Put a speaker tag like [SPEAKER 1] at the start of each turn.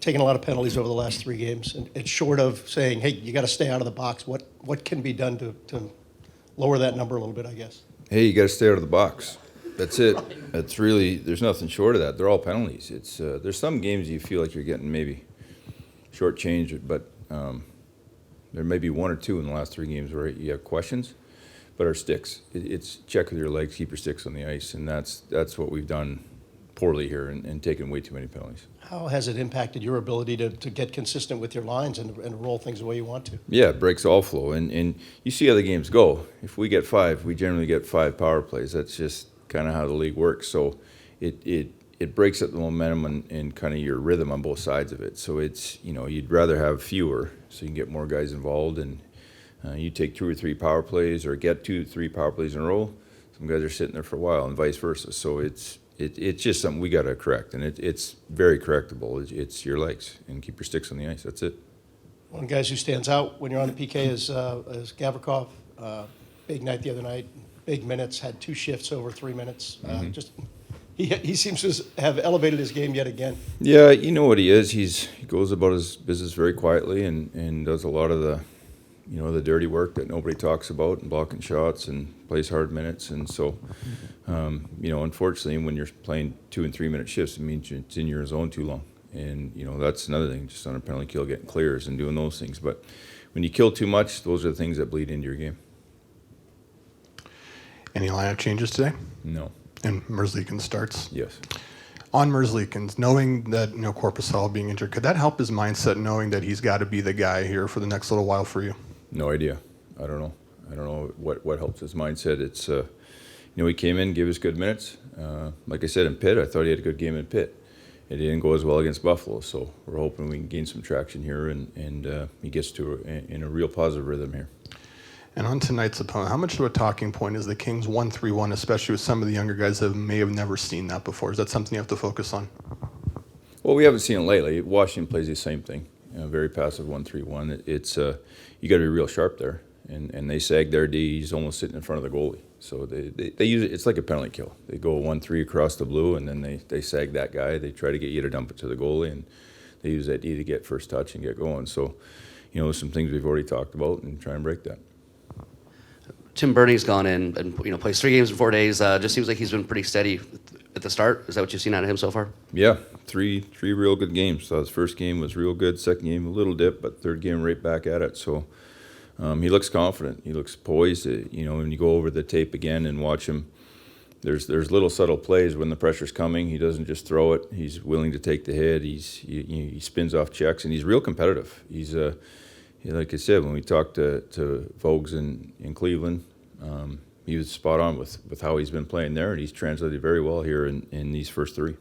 [SPEAKER 1] taken a lot of penalties over the last 3 games, and it's short of saying, hey, you got to stay out of the box. What can be done to lower that number a little bit, I guess?
[SPEAKER 2] Hey, you got to stay out of the box. That's it. That's really, there's nothing short of that. They're all penalties. It's there's some games you feel like you're getting maybe shortchanged, but there may be 1 or 2 in the last 3 games where you have questions. But our sticks, it's check with your legs, keep your sticks on the ice, and that's what we've done poorly here and taken way too many penalties.
[SPEAKER 1] How has it impacted your ability to get consistent with your lines and roll things the way you want to?
[SPEAKER 2] Yeah, it breaks all flow, and you see how the games go. If we get 5, we generally get 5 power plays. That's just kind of how the league works. So it breaks up the momentum and kind of your rhythm on both sides of it. So it's, you'd rather have fewer so you can get more guys involved, and you take 2 or 3 power plays or get 2 or 3 power plays in a row. Some guys are sitting there for a while and vice versa. So it's just something we got to correct, and it's very correctable. It's your legs and keep your sticks on the ice. That's it.
[SPEAKER 1] One of the guys who stands out when you're on the PK is Gavrikov. Big night the other night, big minutes, had 2 shifts over 3 minutes. He seems to have elevated his game yet again.
[SPEAKER 2] Yeah, you know what he is. He goes about his business very quietly and does a lot of the dirty work that nobody talks about, and blocking shots and plays hard minutes. And so, unfortunately, when you're playing 2 and 3 minute shifts, it means it's in your zone too long. And, that's another thing, just on a penalty kill, getting clears and doing those things. But when you kill too much, those are the things that bleed into your game.
[SPEAKER 3] Any lineup changes today?
[SPEAKER 2] No.
[SPEAKER 3] And Merzlikins starts?
[SPEAKER 2] Yes.
[SPEAKER 3] On Merzlikins, knowing that Korpisalo being injured, could that help his mindset, knowing that he's got to be the guy here for the next little while for you?
[SPEAKER 2] No idea. I don't know what helps his mindset. It's he came in, gave us good minutes. Like I said, in Pitt, I thought he had a good game in Pitt. It didn't go as well against Buffalo, so we're hoping we can gain some traction here and he gets in a real positive rhythm here.
[SPEAKER 3] And on tonight's opponent, how much of a talking point is the Kings 1-3-1, especially with some of the younger guys that may have never seen that before? Is that something you have to focus on?
[SPEAKER 2] Well, we haven't seen it lately. Washington plays the same thing, very passive 1-3-1. It's you got to be real sharp there, and they sag their D. He's almost sitting in front of the goalie, so they use it. It's like a penalty kill. They go 1-3 across the blue, and then they sag that guy. They try to get you to dump it to the goalie, and they use that D to get first touch and get going. So, some things we've already talked about, and try and break that.
[SPEAKER 4] Tim BERNI's gone in and plays 3 games in 4 days. Just seems like he's been pretty steady at the start. Is that what you've seen out of him so far?
[SPEAKER 2] Yeah, three real good games. So his first game was real good. Second game a little dip, but third game right back at it. So he looks confident. He looks poised. When you go over the tape again and watch him, there's little subtle plays when the pressure's coming. He doesn't just throw it. He's willing to take the hit. He spins off checks, and he's real competitive. He's like I said, when we talked to Vogues in Cleveland, he was spot on with how he's been playing there, and he's translated very well here in these first 3.